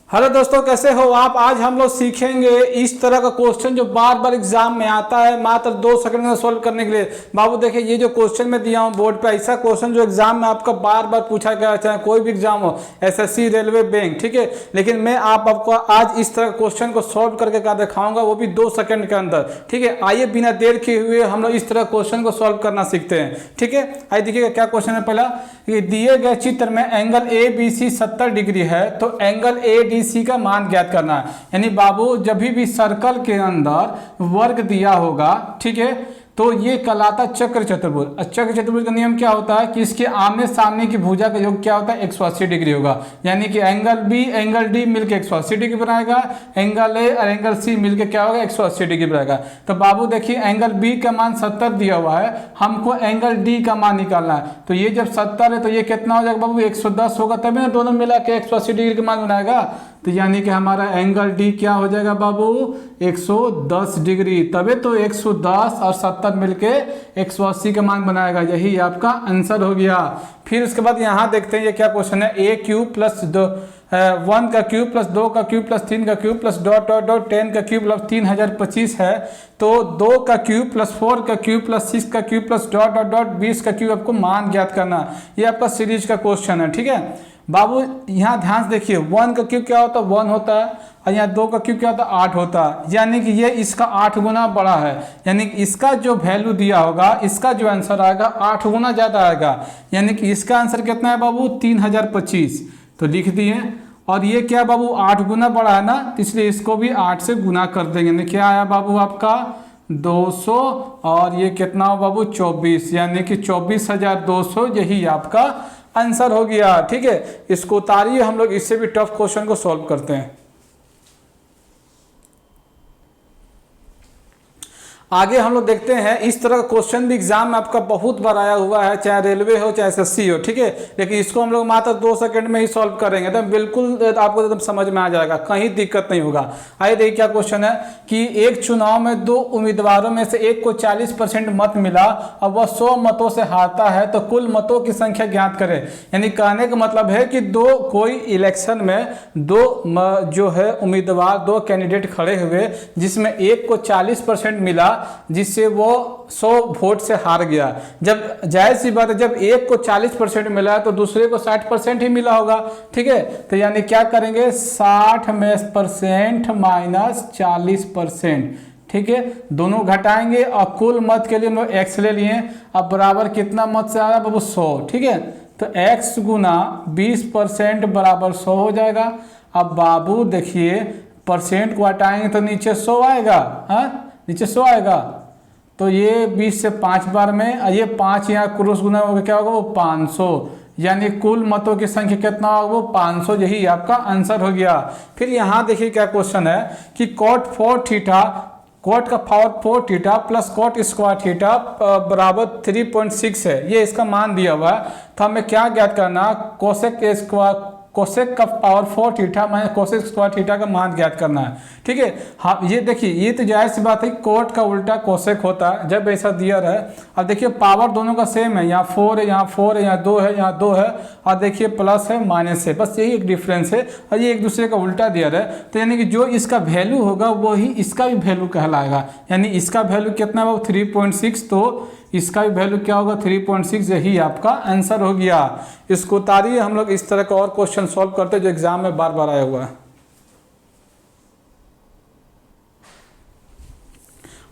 Hello दोस्तों, कैसे हो आप। आज हम लोग सीखेंगे इस तरह का क्वेश्चन जो बार बार एग्जाम में आता है, मात्र 2 सेकंड में सोल्व करने के लिए। बाबू देखिए, ये जो क्वेश्चन मैं दिया हूँ बोर्ड पे, ऐसा क्वेश्चन जो एग्जाम में आपका बार बार पूछा गया, चाहे कोई भी एग्जाम हो, एसएससी, रेलवे, बैंक, ठीक है। लेकिन मैं आपको आज इस तरह क्वेश्चन को सोल्व करके क्या दिखाऊंगा, वो भी 2 सेकंड के अंदर, ठीक है। आइए बिना देर किए हुए हम लोग इस तरह क्वेश्चन को सोल्व करना सीखते हैं, ठीक है। आइए देखिएगा क्या क्वेश्चन है। पहला, ये दिए गए चित्र में angle A B C 70 degree है, तो एंगल ए डी सी का मान ज्ञात करना है। यानी बाबू जब भी सर्कल के अंदर वर्ग दिया होगा, ठीक है, तो ये कहलाता चक्र चतुर्भुज। चक्र चतुर्भुज का नियम क्या होता है कि इसके आमने सामने की भुजा का योग क्या होता है, 180 डिग्री होगा। यानी कि एंगल बी एंगल डी मिलकर 180 डिग्री बनाएगा, एंगल ए और एंगल सी मिलकर क्या होगा, 180 डिग्री बनाएगा। तो बाबू देखिए, एंगल बी का मान 70 दिया हुआ है, हमको एंगल डी का मान निकालना है। तो ये जब 70 है तो ये कितना हो जाएगा बाबू, 110 होगा, तभी ना दोनों मिला के 180 डिग्री का मान बनाएगा। तो यानी कि हमारा एंगल डी क्या हो जाएगा बाबू, 110 डिग्री। तभी तो 110 और 70 मिलके 180 का मान बनाएगा। यही आपका आंसर हो गया। फिर उसके बाद यहाँ देखते हैं ये क्या क्वेश्चन है। ए क्यूब प्लस 1 का क्यूब प्लस 2 का क्यूब प्लस 3 का cube plus dot dot dot 10 का क्यूब प्लस 3025 है। तो 2 का क्यूब प्लस 4 का क्यूब प्लस 6 का cube plus dot dot dot 20 का क्यूब आपको मान ज्ञात करना है। ये आपका सीरीज का क्वेश्चन है, ठीक है। बाबू यहाँ ध्यान से देखिए, 1 का क्यूब क्या होता है, 1 होता है, और यहाँ 2 का क्यूब क्या होता है, 8 होता है। यानी कि ये इसका 8 गुना बड़ा है। यानी कि इसका जो वैल्यू दिया होगा, इसका जो आंसर आएगा 8 गुना ज़्यादा आएगा। यानी कि इसका आंसर कितना है बाबू, 3025। तो लिख दिए। और ये क्या बाबू, 8 गुना बड़ा है ना, तो इसलिए इसको भी 8 से गुना कर देंगे। यानी क्या आया बाबू आपका 200, और ये कितना हो बाबू 24, यानी कि 24,200। यही आपका आंसर हो गया, ठीक है। इसको उतारिए, हम लोग इससे भी टफ क्वेश्चन को सॉल्व करते हैं। आगे हम लोग देखते हैं, इस तरह का क्वेश्चन भी एग्जाम में आपका बहुत बार आया हुआ है, चाहे रेलवे हो चाहे एसएससी हो, ठीक है। लेकिन इसको हम लोग मात्र 2 सेकंड में ही सॉल्व करेंगे, तो बिल्कुल आपको एकदम समझ में आ जाएगा, कहीं दिक्कत नहीं होगा। आइए देखिए क्या क्वेश्चन है कि एक चुनाव में 2 उम्मीदवारों में से एक को 40% मत मिला और वह 100 मतों से हारता है, तो कुल मतों की संख्या ज्ञात करें। यानी कहने का मतलब है कि कोई इलेक्शन में 2 जो है उम्मीदवार, 2 कैंडिडेट खड़े हुए, जिसमें एक को 40% मिला, जिससे वो 100 वोट से हार गया। जब जाहिर सी बात है, जब एक को 40% मिला तो दूसरे को 60% ही मिला होगा, ठीक है। तो यानी क्या करेंगे, 60% माइनस 40%, ठीक है। दोनों घटाएंगे और कुल मत के लिए हम लोग एक्स ले लिए। अब बराबर कितना मत से आ रहा है बाबू, 100, ठीक है। तो x गुना 20% बराबर 100 हो जाएगा। अब बाबू देखिए, परसेंट को हटाएंगे तो नीचे 100 आएगा, हाँ नीचे 100 आएगा। तो ये 20 से 5 बार में, और ये 5 यहाँ क्रॉस गुना होगा, क्या होगा वो 500। यानी कुल मतों की संख्या कितना होगा वो 500। यही आपका आंसर हो गया। फिर यहाँ देखिए क्या क्वेश्चन है कि cot 4 थीटा, cot का power 4 theta plus cot square theta बराबर 3.6 है। ये इसका मान दिया हुआ है। तो हमें क्या ज्ञात करना, कोसेक का power 4 theta minus cosec square theta का मान ज्ञात करना है, ठीक है। हाँ ये देखिए, ये तो जाहिर सी बात है, कोट का उल्टा कोसेक होता है जब ऐसा दिया रहे। अब देखिए पावर दोनों का सेम है, यहाँ 4 है, यहाँ 4 है, यहाँ 2 है, यहाँ 2 है, और देखिए प्लस है माइनस है, बस यही एक डिफरेंस है। और ये एक दूसरे का उल्टा दिया रहे, तो यानी कि जो इसका वैल्यू होगा वही इसका भी वैल्यू कहलाएगा। यानी इसका वैल्यू कितना है 3.6, तो इसका भी वैल्यू क्या होगा 3.6। यही आपका आंसर हो गया। इसको उतारिए, हम लोग इस तरह का और क्वेश्चन सॉल्व करते हैं जो एग्जाम में बार बार आया हुआ है।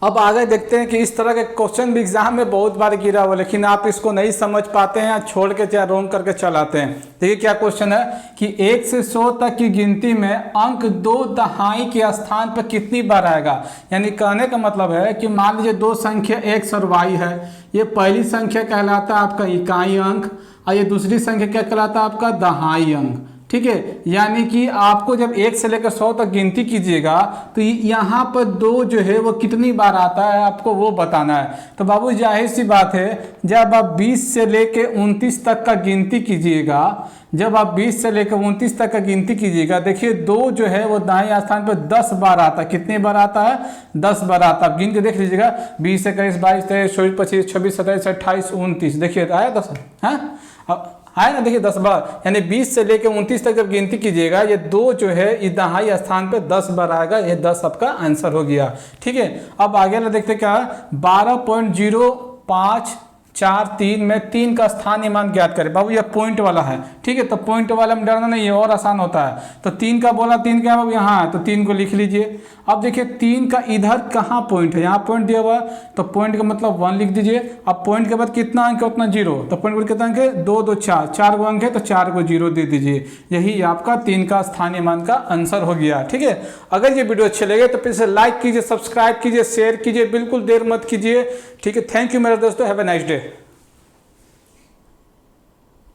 अब आगे देखते हैं कि इस तरह के क्वेश्चन भी एग्जाम में बहुत बार गिरा हुआ, लेकिन आप इसको नहीं समझ पाते हैं, छोड़ के चाहे रोंग करके चलाते हैं। देखिए क्या क्वेश्चन है कि 1 से 100 तक की गिनती में अंक 2 दहाई के स्थान पर कितनी बार आएगा। यानी कहने का मतलब है कि मान लीजिए 2 संख्या x और y है। ये पहली संख्या कहलाता है आपका इकाई अंक, और ये दूसरी संख्या क्या कहलाता है आपका दहाई अंक, ठीक है। यानी कि आपको जब 1 से लेकर 100 तक गिनती कीजिएगा तो यहाँ पर 2 जो है वो कितनी बार आता है आपको वो बताना है। तो बाबू जाहिर सी बात है, जब आप 20 से लेकर 29 तक का गिनती कीजिएगा, जब आप 20 से लेकर 29 तक का गिनती कीजिएगा, देखिए 2 जो है वो दाएं स्थान पर 10 बार आता है। कितने बार आता है, 10 बार आता है। गिन के देख लीजिएगा, 20, 21, 22, 23, 24, 25, 26, 27, 28, 29, देखिए आया 10, हाँ। आए ना, देखिए 10 बार, यानी 20 से लेकर 29 तक जब गिनती कीजिएगा ये 2 जो है इस दहाई स्थान पे 10 बार आएगा, ये 10 आपका आंसर हो गया। ठीक है, अब आगे ना देखते क्या है, 12.0543 में 3 का स्थानीय मान ज्ञात करें। बाबू ये पॉइंट वाला है, ठीक है, तो पॉइंट वाला में डरना नहीं है, और आसान होता है। तो 3 का बोला, 3 क्या बाबू यहाँ है, तो 3 को लिख लीजिए। अब देखिए 3 का इधर कहाँ पॉइंट है, यहाँ पॉइंट दिया हुआ है, तो पॉइंट का मतलब 1 लिख दीजिए। अब पॉइंट के बाद कितना अंक है उतना 0, तो पॉइंट पर कितना अंक है, 2 2 4, 4 गो अंक है, तो 4 को 0 दे दीजिए। यही आपका 3 का स्थानीय मान का आंसर हो गया। ठीक है, अगर ये वीडियो अच्छे लगे तो फिर से लाइक कीजिए, सब्सक्राइब कीजिए, शेयर कीजिए, बिल्कुल देर मत कीजिए। ठीक है, थैंक यू मेरे दोस्तों, हैव ए नाइस डे।